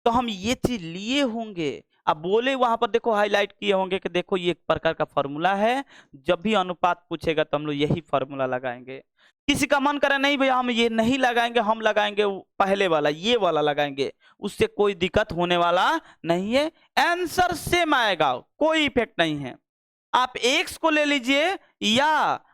तो हम ये चीज लिए होंगे। अब बोले वहां पर देखो हाईलाइट किए होंगे कि देखो ये एक प्रकार का फॉर्मूला है, जब भी अनुपात पूछेगा तो हम लोग यही फॉर्मूला लगाएंगे। किसी का मन करे नहीं भैया हम ये नहीं लगाएंगे, हम लगाएंगे पहले वाला, ये वाला लगाएंगे, उससे कोई दिक्कत होने वाला नहीं है। आंसर सेम आएगा, कोई इफेक्ट नहीं है। आप x को ले लीजिए या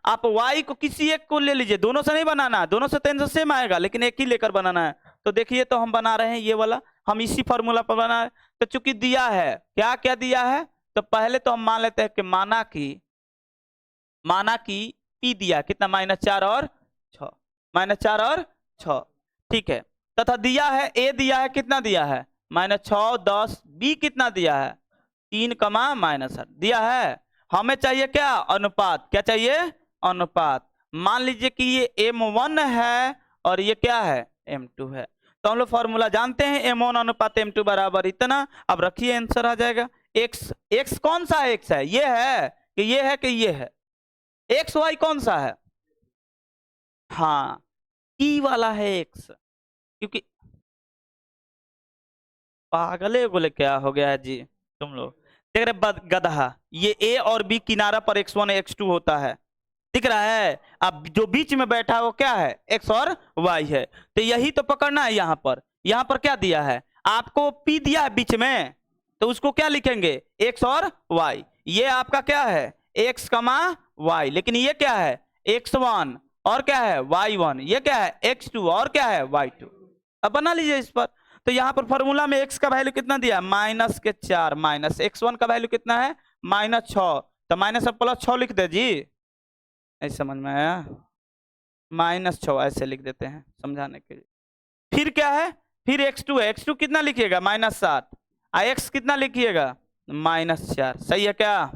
आप y को, किसी एक को ले लीजिए, दोनों से नहीं बनाना, दोनों से तो आंसर सेम आएगा, लेकिन एक ही लेकर बनाना है। तो देखिए तो हम बना रहे हैं ये वाला, हम इसी फॉर्मूला पर बना है। तो चूंकि दिया है, क्या क्या दिया है, तो पहले तो हम मान लेते हैं कि माना कि p दिया कितना, -4 और 6, -4 और 6, ठीक है। तथा दिया है a दिया है, कितना दिया है, -6 10, b कितना दिया है 3, -8 दिया है। हमें चाहिए क्या, अनुपात, क्या चाहिए, अनुपात। मान लीजिए कि ये m1 है और ये क्या है, m2 है। तो हम लोग फॉर्मूला जानते हैं, m1 अनुपात m2 बराबर इतना। अब रखिए आंसर आ जाएगा। x कौन सा x है, ये है कि ये है कि ये है, एक्स वाई कौन सा है, हाँ ई वाला है x, क्योंकि पागले बोले क्या हो गया है जी तुम लोग, देख रहे गधा, ये a और b किनारा पर x1 x2 होता है, दिख रहा है। अब जो बीच में बैठा है वो क्या है, x और y है। तो यही तो पकड़ना है। यहाँ पर क्या दिया है आपको, p दिया है बीच में, तो उसको क्या लिखेंगे, x और y। ये आपका क्या है, x, y, लेकिन ये क्या है, x1 और क्या है, y1, ये क्या है, x2 और क्या है, y2। अब बना लीजिए इस पर। तो यहाँ पर फॉर्मूला में x का वैल्यू कितना दिया, -4, माइनस x1 का वैल्यू कितना है, -6, तो माइनस अब +6 लिख दे जी, ऐसे समझ में आया, -6 ऐसे लिख देते हैं समझाने के लिए। फिर क्या है, फिर x2 है, x2 कितना लिखिएगा, -7, x कितना लिखिएगा, -4, सही है क्या।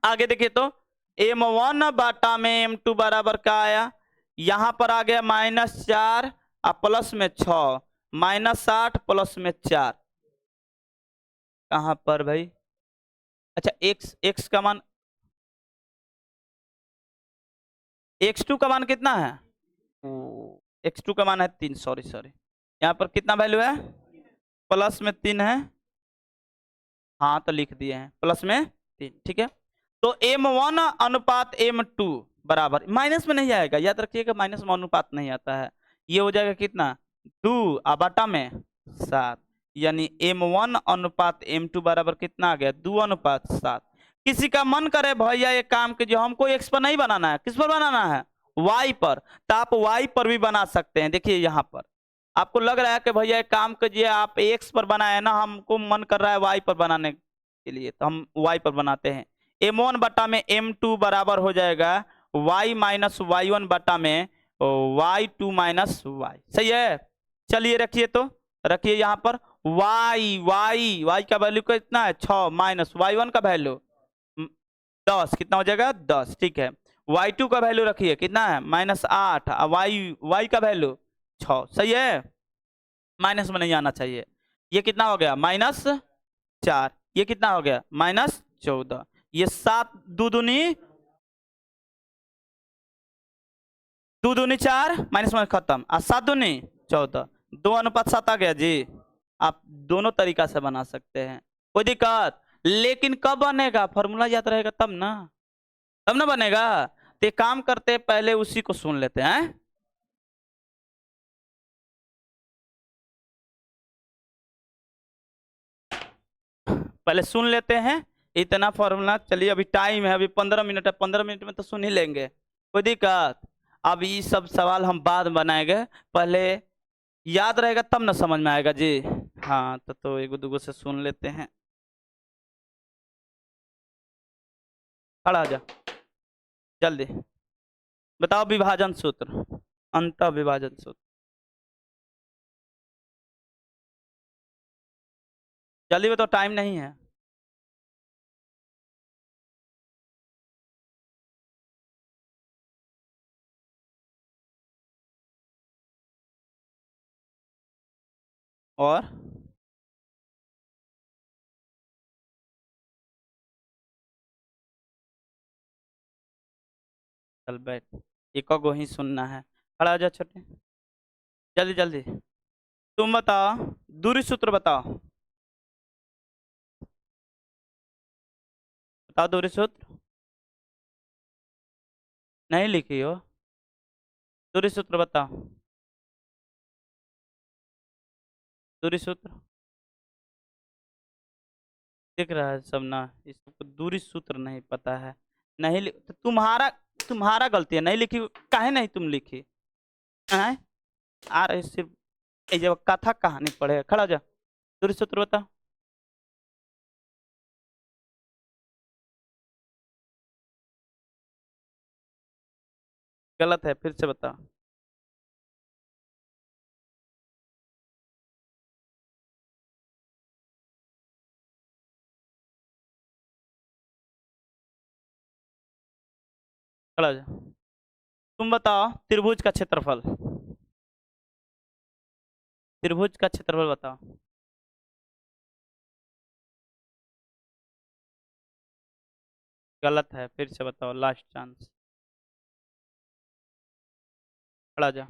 आगे देखिए तो m1 बाटा में m2 बराबर क्या आया, यहां पर आ गया -4 और प्लस में 6, -8 प्लस में 4, कहां पर भाई, अच्छा x का मान, x2 का मान कितना है, x2 का मान है 3, सॉरी सॉरी, यहाँ पर कितना वैल्यू है, प्लस में 3 है, हाँ तो लिख दिए हैं प्लस में 3, ठीक है। तो m1 अनुपात m2 बराबर, माइनस में नहीं आएगा, याद रखिएगा माइनस में अनुपात नहीं आता है। ये हो जाएगा कितना, 2 बटा में 7, यानी m1 अनुपात m2 बराबर कितना आ गया, 2:7। किसी का मन करे भैया ये काम कीजिए, हमको x पर नहीं बनाना है, किस पर बनाना है, y पर, तो आप y पर भी बना सकते हैं। देखिए यहाँ पर आपको लग रहा है कि भैया एक काम कीजिए आप x पर बनाए ना, हमको मन कर रहा है y पर बनाने के लिए, तो हम y पर बनाते हैं। m1 बटा में m2 बराबर हो जाएगा y माइनस y1 बटा में y2 माइनस y, सही है। चलिए रखिए तो, रखिए यहाँ पर y का वैल्यू कितना है 6, माइनस y1 का वैल्यू 10, कितना हो जाएगा 10, ठीक है। y2 का वैल्यू रखिए कितना है -8, y का वैल्यू 6, सही है, माइनस में नहीं आना चाहिए। ये कितना हो गया -4, ये कितना हो गया -14, ये 7 दो दूनी 4, माइनस में खत्म, और 7 दूनी 14, 2:7 आ गया जी। आप दोनों तरीका से बना सकते हैं, कोई दिक्कत, लेकिन कब बनेगा, फॉर्मूला याद रहेगा तब ना, तब ना बनेगा। तो एक काम करते हैं, पहले उसी को सुन लेते हैं। पहले सुन लेते हैं इतना फॉर्मूला, चलिए अभी टाइम है, अभी 15 मिनट है, 15 मिनट में तो सुन ही लेंगे, कोई दिक्कत। अब ये सब सवाल हम बाद में बनाएंगे, पहले याद रहेगा तब ना समझ में आएगा जी। हाँ तो एक दूगो से सुन लेते हैं, खड़ा हो जा जल्दी, बताओ विभाजन सूत्र, अंत विभाजन सूत्र, जल्दी बताओ, टाइम नहीं है। और चल बैठ, एक गो ही सुनना है। खड़ा हो जा छोटे, जल्दी जल्दी। तुम बताओ, दूरी सूत्र बताओ, बताओ दूरी सूत्र। नहीं लिखी हो? दूरी सूत्र बताओ, दूरी सूत्र। दिख रहा है सब ना, इसको दूरी सूत्र नहीं पता है। नहीं तो तुम्हारा तुम्हारा गलती है, नहीं लिखी। काहे नहीं तुम लिखी हैं? आ रहे सिर्फ ये जब कथा कहानी पढ़े। खड़ा हो जा, दूरी सूत्र बताओ। गलत है, फिर से बताओ। खड़ा हो जा। तुम बताओ त्रिभुज का क्षेत्रफल, त्रिभुज का क्षेत्रफल बताओ। गलत है, फिर से बताओ, लास्ट चांस। खड़ा हो जा।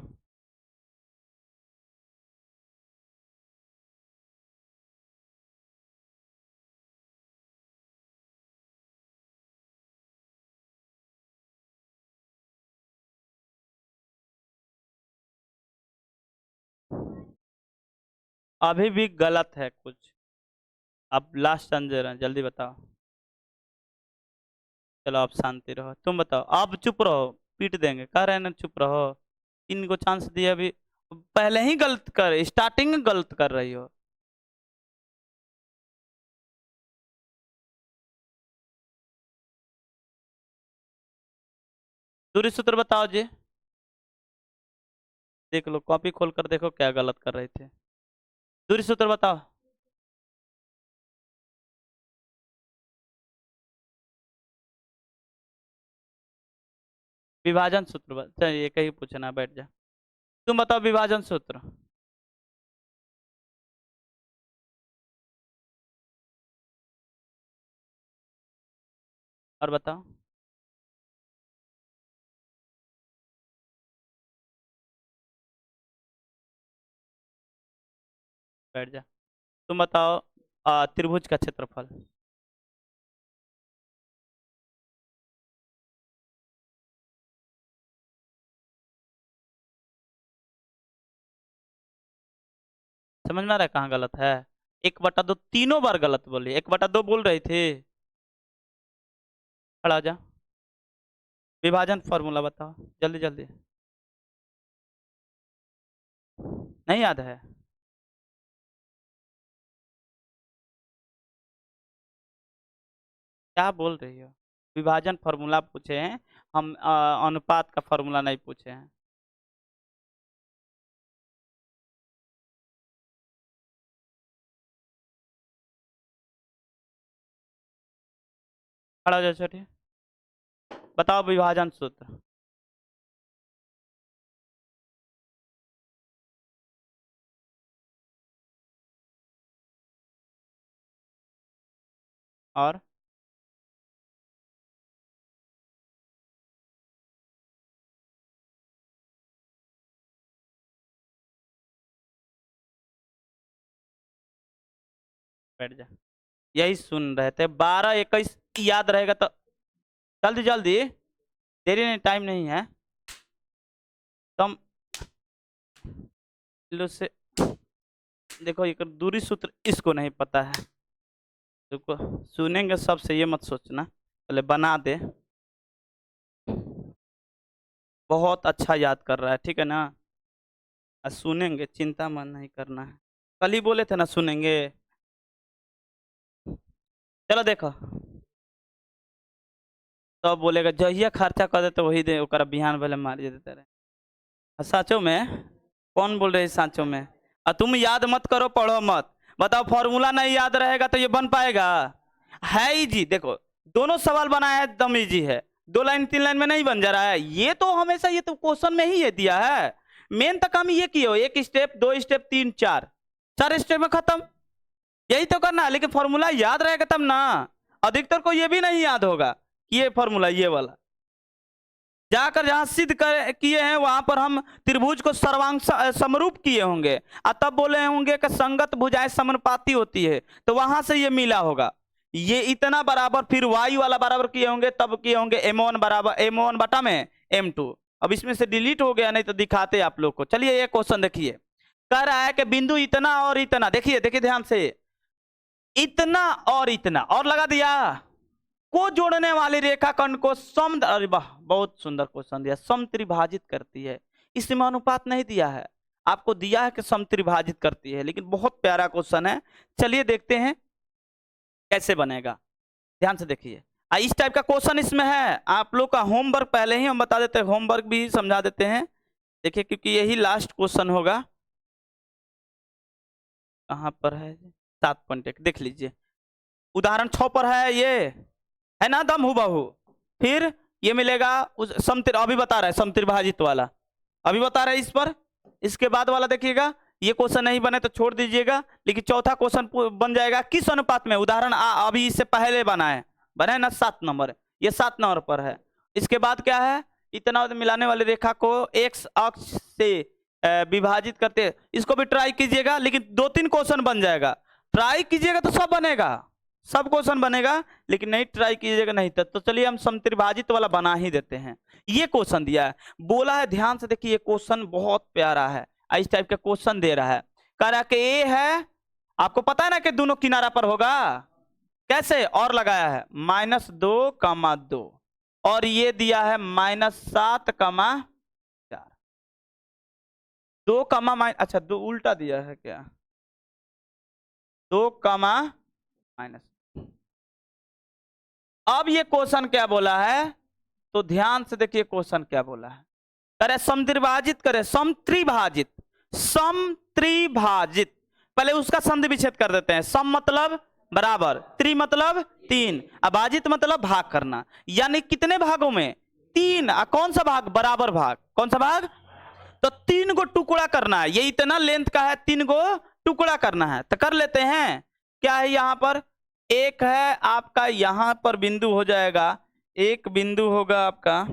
अभी भी गलत है कुछ। अब लास्ट चांस दे रहे हैं, जल्दी बताओ। चलो आप शांति रहो, तुम बताओ। आप चुप रहो, पीट देंगे, कह रहे हैं ना चुप रहो। इनको चांस दिया अभी, पहले ही गलत कर, स्टार्टिंग में गलत कर रही हो। दूरी सूत्र बताओ जी। देख लो, कॉपी खोल कर देखो क्या गलत कर रहे थे। दूरी सूत्र बताओ। विभाजन सूत्र चलिए, एक ही पूछना, बैठ जा। तुम बताओ विभाजन सूत्र। और बताओ। बैठ जा। तुम बताओ त्रिभुज का क्षेत्रफल। समझ में आ रहा है कहाँ गलत है? 1/2 तीनों बार गलत बोली, 1/2 बोल रही थी। खड़ा हो जा। विभाजन फॉर्मूला बताओ, जल्दी जल्दी। नहीं याद है? क्या बोल रही हो? विभाजन फॉर्मूला पूछे हैं हम, अनुपात का फॉर्मूला नहीं पूछे हैं। खड़ा हो जा छोटी, बताओ विभाजन सूत्र। और बैठ जा। यही सुन रहे थे, 12 21 याद रहेगा तो। जल्दी जल्दी, देरी नहीं, टाइम नहीं है। तुम लो से देखो, एक दूरी सूत्र इसको नहीं पता है। देखो, सुनेंगे सबसे ये मत सोचना, पहले बना दे। बहुत अच्छा याद कर रहा है, ठीक है ना? सुनेंगे, चिंता मन नहीं करना है। कल ही बोले थे ना सुनेंगे। चलो देखो, तो बोलेगा जहिया खर्चा कर देते वही दे, ओकरा बिहान भले मार देते रहे। साचो में? कौन बोल रहे हैं साचो में? तुम याद मत करो, पढ़ो मत। बताओ, फॉर्मूला नहीं याद रहेगा तो ये बन पाएगा? है ही जी, देखो, दोनों सवाल बनाया है, दम इजी है। 2 लाइन 3 लाइन में नहीं बन जा रहा है ये तो, हमेशा ये तो क्वेश्चन में ही ये दिया है। मेन तो काम ये किया हो, 1 स्टेप 2 स्टेप 3 4, 4 स्टेप में खत्म। यही तो करना है, लेकिन फॉर्मूला याद रहेगा तब ना। अधिकतर को ये भी नहीं याद होगा कि ये फॉर्मूला ये वाला। जाकर जहां सिद्ध किए हैं वहां पर हम त्रिभुज को सर्वांग समरूप किए होंगे और तब बोले होंगे कि संगत भुजाएं समानुपाती होती है, तो वहां से ये मिला होगा। ये इतना बराबर फिर वाई वाला बराबर किए होंगे, तब किए होंगे m1 बराबर m1 बटा में m2। अब इसमें से डिलीट हो गया, नहीं तो दिखाते आप लोग को। चलिए ये क्वेश्चन देखिए, कह रहा है कि बिंदु इतना और इतना, देखिए देखिए ध्यान से, इतना और लगा दिया, को जोड़ने वाली रेखाखंड को सम, अरे वाह बहुत सुंदर क्वेश्चन दिया, समत्रिभाजित करती है। इसमें अनुपात नहीं दिया है, आपको दिया है कि समत्रिभाजित करती है, लेकिन बहुत प्यारा क्वेश्चन है। चलिए देखते हैं कैसे बनेगा, ध्यान से देखिए। इस टाइप का क्वेश्चन इसमें है, आप लोग का होमवर्क पहले ही हम बता देते हैं, होमवर्क भी समझा देते हैं। देखिए क्योंकि यही लास्ट क्वेश्चन होगा। कहां पर है 7.1, देख लीजिए उदाहरण 6 पर है ना, दम हुबहू। फिर ये मिलेगा उस अभी बता रहा है समत्रिभाजित वाला, अभी बता रहा है इस पर। इसके बाद वाला देखिएगा, ये क्वेश्चन नहीं बने तो छोड़ दीजिएगा, लेकिन चौथा क्वेश्चन बन जाएगा किस अनुपात में, उदाहरण अभी इससे पहले बना है ना 7 नंबर, ये 7 नंबर पर है। इसके बाद क्या है, इतना मिलाने वाली रेखा को एक्स अक्ष से विभाजित करते, इसको भी ट्राई कीजिएगा, लेकिन 2-3 क्वेश्चन बन जाएगा। ट्राई कीजिएगा तो सब बनेगा, सब क्वेश्चन बनेगा, लेकिन नहीं ट्राई कीजिएगा नहीं तो चलिए हम समत्रिभाजित वाला बना ही देते हैं। ये क्वेश्चन दिया है, बोला है, ध्यान से देखिए, ये क्वेश्चन बहुत प्यारा है, इस टाइप का क्वेश्चन दे रहा है। कह रहा है कि ए है, आपको पता है ना कि दोनों किनारा पर होगा, कैसे, और लगाया है -2,2 और ये दिया है -7,4, 2, अच्छा 2 उल्टा दिया है क्या, 2, माइनस। अब ये क्वेश्चन क्या बोला है, तो ध्यान से देखिए क्वेश्चन क्या बोला है। करे समत्रिभाजित, करे समत्रिभाजित, समत्रिभाजित, पहले उसका संधि विच्छेद कर देते हैं। सम मतलब बराबर, त्रि मतलब 3, अभाजित मतलब भाग करना, यानी कितने भागों में, 3। कौन सा भाग, बराबर भाग, कौन सा भाग, तो 3 को टुकड़ा करना है, ये इतना लेंथ का है, 3 को टुकड़ा करना है, तो कर लेते हैं। क्या है यहाँ पर, एक है आपका, यहां पर बिंदु हो जाएगा, एक बिंदु होगा आपका,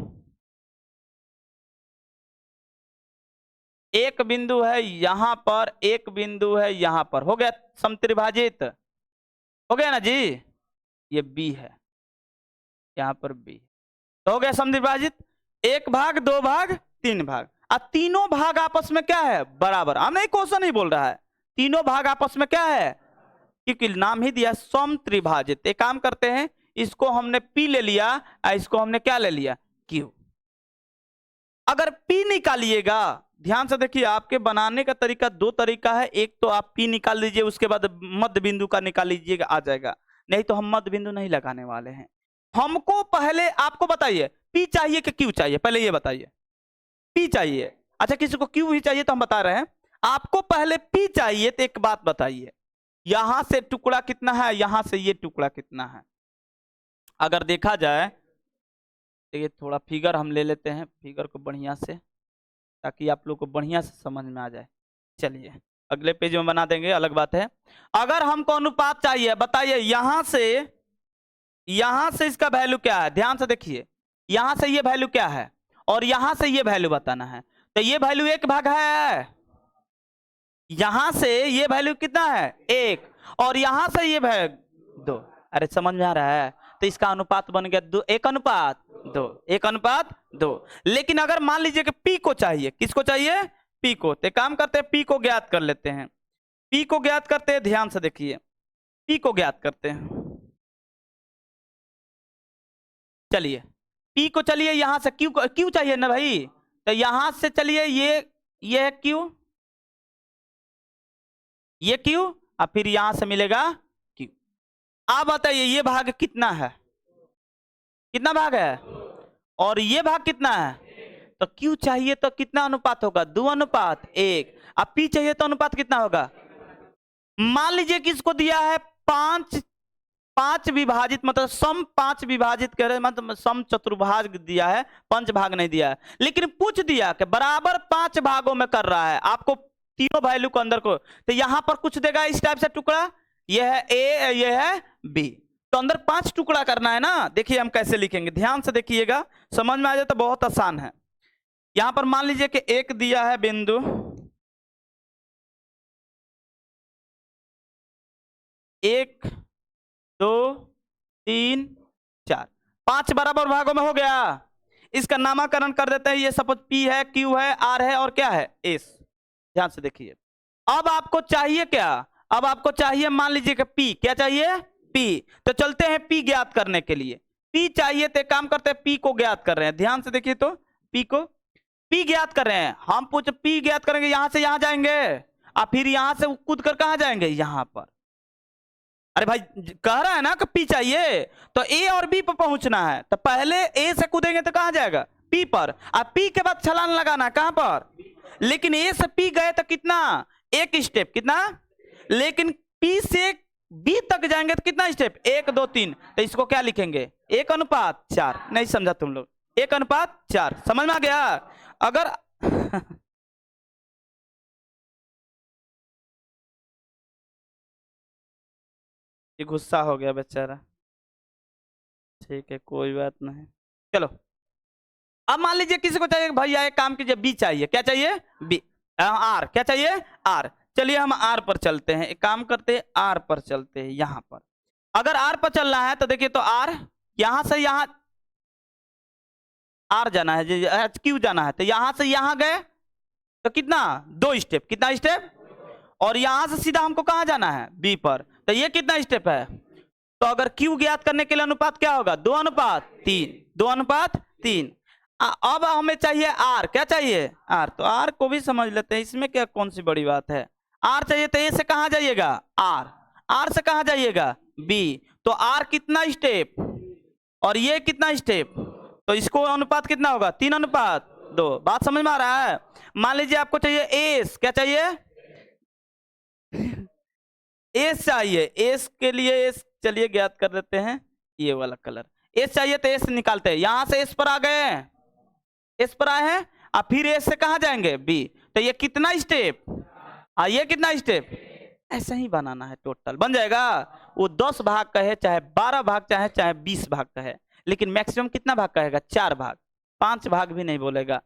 एक बिंदु है यहां पर, एक बिंदु है यहां पर, हो गया समत्रिभाजित, हो गया ना जी। ये बी है, यहां पर बी, तो हो गया समत्रिभाजित। 1 भाग, 2 भाग, 3 भाग, अब तीनों भाग आपस में क्या है, बराबर। हम नहीं, क्वेश्चन नहीं बोल रहा है, तीनों भाग आपस में क्या है, क्योंकि नाम ही दिया समत्रिभाजित। एक काम करते हैं, इसको हमने P ले लिया, इसको हमने क्या ले लिया, Q। अगर P निकालिएगा, ध्यान से देखिए, आपके बनाने का तरीका 2 तरीका है। एक तो आप P निकाल लीजिए, उसके बाद मध्य बिंदु का निकाल लीजिएगा, आ जाएगा। नहीं तो हम मध्य बिंदु नहीं लगाने वाले हैं। हमको पहले आपको बताइए P चाहिए कि Q चाहिए, पहले ये बताइए। P चाहिए, अच्छा किसी को Q भी चाहिए तो हम बता रहे हैं। आपको पहले P चाहिए तो एक बात बताइए, यहां से टुकड़ा कितना है, यहां से ये टुकड़ा कितना है। अगर देखा जाए, ये थोड़ा फिगर हम ले लेते हैं, फिगर को बढ़िया से, ताकि आप लोग को बढ़िया से समझ में आ जाए। चलिए अगले पेज में बना देंगे, अलग बात है। अगर हमको अनुपात चाहिए, बताइए यहां से इसका वैल्यू क्या है, ध्यान से देखिए, यहां से ये वैल्यू क्या है और यहां से ये वैल्यू बताना है। तो ये वैल्यू 1 भाग है, यहां से ये वैल्यू कितना है 1, और यहां से ये वैल्यू 2। अरे समझ में आ रहा है, तो इसका अनुपात बन गया 1:2, 1:2। लेकिन अगर मान लीजिए कि P को चाहिए, किसको चाहिए, P को, तो काम करते हैं P को ज्ञात कर लेते हैं। P को ज्ञात करते हैं, ध्यान से देखिए, P को ज्ञात करते हैं। चलिए P को, चलिए यहां से Q चाहिए ना भाई, तो यहां से चलिए ये Q, ये Q, और फिर यहां से मिलेगा Q। आप बताइए ये भाग कितना है, कितना भाग है, और ये भाग कितना है, तो Q चाहिए तो कितना अनुपात होगा, 2:1। अब P चाहिए तो अनुपात कितना होगा, मान लीजिए कि इसको दिया है 5 विभाजित, मतलब सम 5 विभाजित कर रहे, मतलब सम चतुर्भाग दिया है, पंचभाग नहीं दिया है, लेकिन पूछ दिया कि बराबर 5 भागों में कर रहा है, आपको तीनों वैल्यू को अंदर को, तो यहां पर कुछ देगा इस टाइप से टुकड़ा, यह है A, यह है B। तो अंदर 5 टुकड़ा करना है ना। देखिए हम कैसे लिखेंगे, ध्यान से देखिएगा, समझ में आ जाए तो बहुत आसान है। यहां पर मान लीजिए कि एक दिया है बिंदु, एक, दो, तीन, चार, 5 बराबर भागों में हो गया। इसका नामकरण कर देते हैं, ये सपोज P है, Q है, R है और क्या है, S। ध्यान से देखिए, अब आपको चाहिए क्या, अब आपको चाहिए मान लीजिए कि P, क्या चाहिए, P। तो चलते हैं P ज्ञात करने के लिए। P चाहिए तो काम करते हैं, P को ज्ञात कर रहे हैं। ध्यान से देखिए, तो P ज्ञात कर रहे हैं हम, पूछ P ज्ञात करेंगे, यहां से यहां जाएंगे और फिर यहां से कूद कर कहां जाएंगे, यहां पर। अरे भाई कह रहा है ना कि P चाहिए, तो A और B पर पहुंचना है, तो पहले A से कूदेंगे तो कहां जाएगा, P पर, और P के बाद छलांग लगाना है कहां पर, लेकिन A से P गए तो कितना, एक स्टेप, कितना, लेकिन P से B तक जाएंगे तो कितना स्टेप, 1 2 3। तो इसको क्या लिखेंगे, 1:4। नहीं समझा तुम लोग, 1:4। समझ में आ गया। अगर ये गुस्सा हो गया बेचारा, ठीक है कोई बात नहीं। चलो अब मान लीजिए किसी को चाहिए भैया एक काम कीजिए, बी चाहिए, क्या चाहिए, बी, आर, क्या चाहिए, आर। चलिए हम आर पर चलते हैं, एक काम करते हैं आर पर चलते हैं। यहां पर अगर आर पर चलना है तो देखिए, तो आर यहां से यहां, आर जाना है, क्यू जाना है, तो यहां से यहां गए तो कितना, 2 स्टेप, कितना स्टेप, और यहां से सीधा हमको कहां जाना है, बी पर, तो ये कितना स्टेप है। तो अगर क्यू ज्ञात करने के लिए अनुपात क्या होगा, 2:3, 2:3। अब हमें चाहिए आर, क्या चाहिए, आर। तो आर को भी समझ लेते हैं, इसमें क्या कौन सी बड़ी बात है। आर चाहिए तो ए से कहां जाइएगा, आर, आर से कहां जाइएगा, बी। तो आर कितना स्टेप और ये कितना स्टेप, तो इसको अनुपात कितना होगा, 3:2। बात समझ में आ रहा है। मान लीजिए आपको चाहिए एस, क्या चाहिए, एस चाहिए, एस के लिए एस चलिए ज्ञात कर देते हैं, ये वाला कलर, एस चाहिए तो एस निकालते हैं, यहां से एस पर आ गए, एस पर आए हैं, और फिर एस से कहां जाएंगे, बी। तो ये कितना स्टेप, ये कितना स्टेप, ऐसा ही बनाना है, टोटल बन जाएगा। वो 10 भाग का है, चाहे 12 भाग चाहे 20 भाग का है, लेकिन मैक्सिमम कितना भाग कहेगा, 4 भाग, 5 भाग भी नहीं बोलेगा।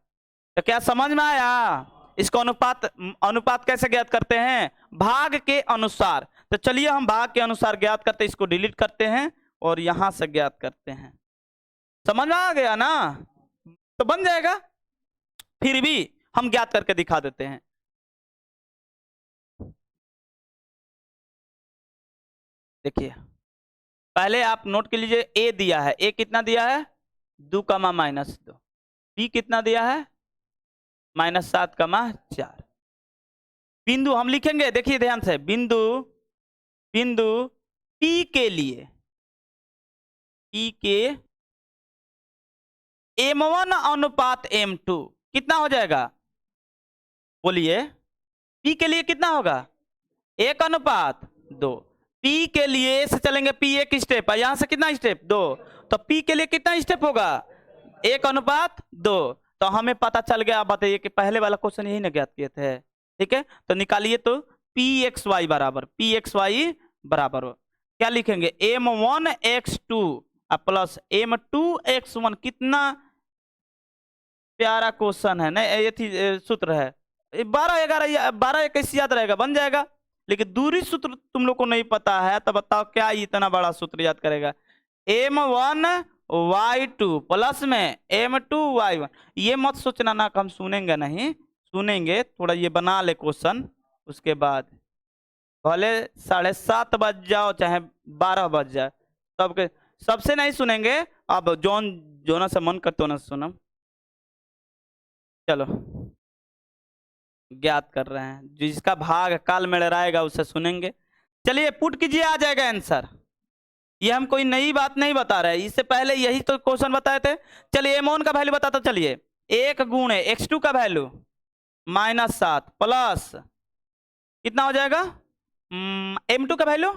तो क्या समझ में आया। इसको अनुपात कैसे ज्ञात करते हैं, भाग के अनुसार। तो चलिए हम भाग के अनुसार ज्ञात करते हैं, इसको डिलीट करते हैं और यहां से ज्ञात करते हैं। समझ में आ गया ना, तो बन जाएगा। फिर भी हम ज्ञात करके दिखा देते हैं। देखिए पहले आप नोट कर लीजिए, ए दिया है, ए कितना दिया है, 2, बी कितना दिया है, -7, बिंदु हम लिखेंगे, देखिए ध्यान से, बिंदु P के लिए, P के M1:M2 कितना हो जाएगा, बोलिए, P के लिए कितना होगा, 1:2। P के लिए से चलेंगे, P एक स्टेप है, यहां से कितना स्टेप, 2। तो P के लिए कितना स्टेप होगा, 1:2। तो हमें पता चल गया। आप बताइए कि पहले वाला क्वेश्चन यही ना ज्ञात किए थे, ठीक है। तो निकालिए, तो Pxy बराबर क्या लिखेंगे, M1x2 प्लस M2x1। कितना प्यारा क्वेश्चन है, नहीं ये थी सूत्र है, 12 याद रहेगा, बन जाएगा। लेकिन दूरी सूत्र तुम लोग को नहीं पता है, तो बताओ क्या इतना बड़ा सूत्र याद करेगा, M1y2 प्लस में M2y1। ये मत सोचना ना कि हम सुनेंगे नहीं, सुनेंगे, थोड़ा ये बना ले क्वेश्चन, उसके बाद भले 7:30 बज जाओ चाहे 12 बज जाए, सबके सबसे नहीं सुनेंगे। अब जोना से मन करते हो ना सुनम। चलो ज्ञात कर रहे हैं, जिसका भाग काल में लड़ाएगा उसे सुनेंगे। चलिए पुट कीजिए, आ जाएगा आंसर। ये हम कोई नई बात नहीं बता रहे, इससे पहले यही तो क्वेश्चन बताए थे। चलिए M1 का वैल्यू बताता, चलिए 1 गुणे x2 का वैल्यू -7 प्लस कितना हो जाएगा, M2 का वैल्यू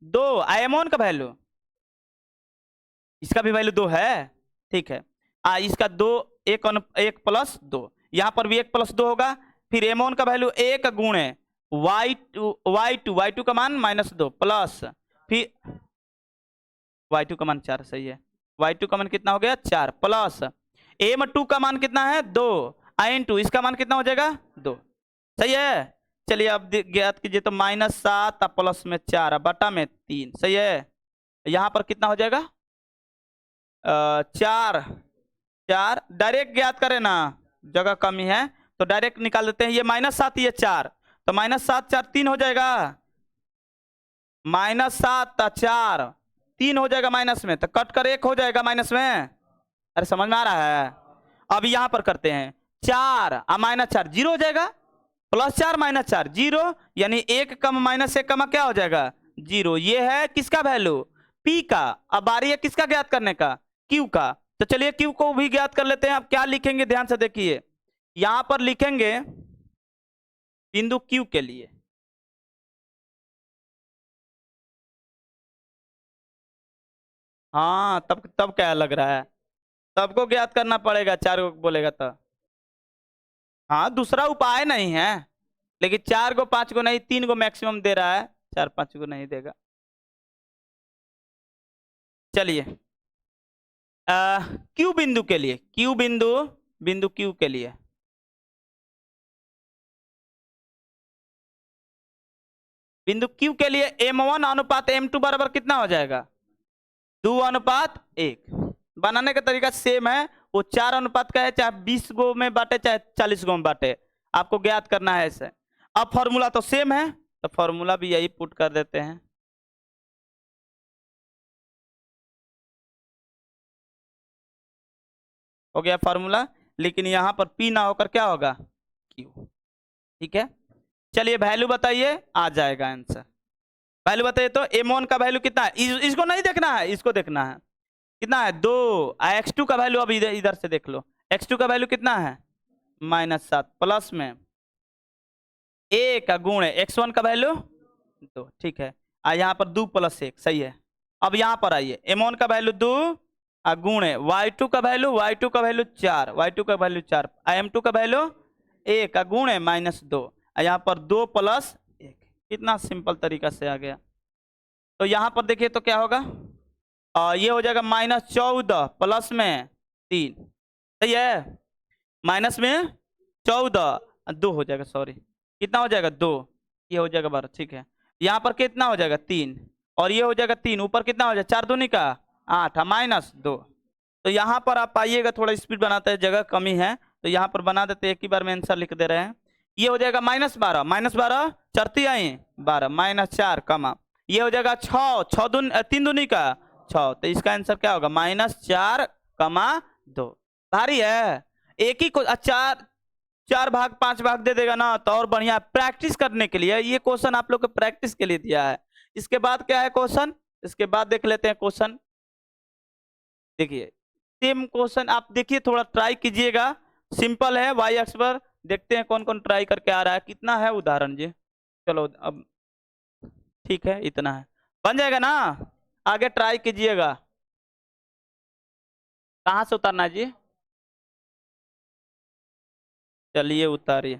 2, M1 का वैल्यू, इसका भी वैल्यू 2 है, ठीक है। इसका 2, 1 प्लस 2, यहां पर भी 1 प्लस 2 होगा। फिर M1 का वैल्यू 1 गुणे y2 का मान -2 प्लस, फिर y2 का मान 4 सही है। y2 का मान कितना हो गया 4 प्लस m2 का मान कितना है 2 in2 इसका मान कितना हो जाएगा 2 सही है। चलिए अब ज्ञात कीजिए तो -7 प्लस में 4 बटा में 3 सही है। यहाँ पर कितना हो जाएगा 4 4 डायरेक्ट ज्ञात करें ना, जगह कमी है तो डायरेक्ट निकाल देते हैं। ये -7 ये 4 तो -7 4 3 हो जाएगा, -7 4 3 हो जाएगा माइनस में, तो कट कर 1 हो जाएगा माइनस में। अरे समझ में आ रहा है। अब यहाँ पर करते हैं 4 -4 0 हो जाएगा, +4 -4 0 यानी 1 कम -1 कमा क्या हो जाएगा 0। ये है किसका वैल्यू P का। अब बारी है किसका ज्ञात करने का Q का। तो चलिए Q को भी ज्ञात कर लेते हैं। अब क्या लिखेंगे ध्यान से देखिए, यहां पर लिखेंगे बिंदु Q के लिए हाँ तब क्या लग रहा है, सबको ज्ञात करना पड़ेगा 4 को बोलेगा तो। हाँ दूसरा उपाय नहीं है, लेकिन 4 को 5 को नहीं 3 को मैक्सिमम दे रहा है, 4 5 को नहीं देगा। चलिए Q बिंदु के लिए बिंदु Q के लिए बिंदु Q के लिए m1 अनुपात m2 बराबर कितना हो जाएगा 2:1। बनाने का तरीका सेम है, वो 4 अनुपात का है, चाहे 20 गो में बांटे चाहे 40 गो में बांटे, आपको ज्ञात करना है ऐसे। अब फॉर्मूला तो सेम है तो फॉर्मूला भी यही पुट कर देते हैं। हो गया फॉर्मूला, लेकिन यहां पर P ना होकर क्या होगा Q। ठीक है चलिए वैल्यू बताइए, आ जाएगा आंसर। वैल्यू बताइए तो m1 का वैल्यू कितना है, इसको नहीं देखना है, इसको देखना है कितना है 2। x2 का वैल्यू अब इधर से देख लो, x2 का वैल्यू कितना है -7 प्लस में a का गुण x1 का वैल्यू 2। ठीक है यहाँ पर 2 + 1 सही है। अब यहाँ पर आइए m1 का वैल्यू 2 गुण y2 का वैल्यू 4 y2 का वैल्यू 4 m2 का वैल्यू 1 गुण -2 यहाँ पर 2 + 1। कितना सिंपल तरीका से आ गया। तो यहाँ पर देखिए तो क्या होगा ये हो जाएगा -14 प्लस में 3 सही है, माइनस में 14 2 हो जाएगा, सॉरी कितना हो जाएगा 2, ये हो जाएगा 12। ठीक है यहाँ पर कितना हो जाएगा 3 और ये हो जाएगा 3, ऊपर कितना हो जाएगा 4 दूनी का 8 -2। तो यहाँ पर आप आइएगा, थोड़ा स्पीड बनाते हैं, जगह कमी है तो यहाँ पर बना देते हैं, एक ही बार में आंसर लिख दे रहे हैं। ये हो जाएगा -12 चरती आई 12 -4 कमा ये हो जाएगा 6 3 दूनी का 6, तो इसका आंसर क्या होगा -4, 2। भारी है, एक ही को 4 भाग 5 भाग दे देगा ना तो और बढ़िया। प्रैक्टिस करने के लिए ये क्वेश्चन आप लोग को प्रैक्टिस के लिए दिया है। इसके बाद क्या है क्वेश्चन, इसके बाद देख लेते हैं क्वेश्चन। देखिए सेम क्वेश्चन आप देखिए, थोड़ा ट्राई कीजिएगा, सिंपल है। y अक्ष पर देखते हैं कौन कौन ट्राई करके आ रहा है, कितना है उदाहरण जी। चलो अब ठीक है इतना है, बन जाएगा ना, आगे ट्राई कीजिएगा। कहाँ से उतारना है जी, चलिए उतारिए।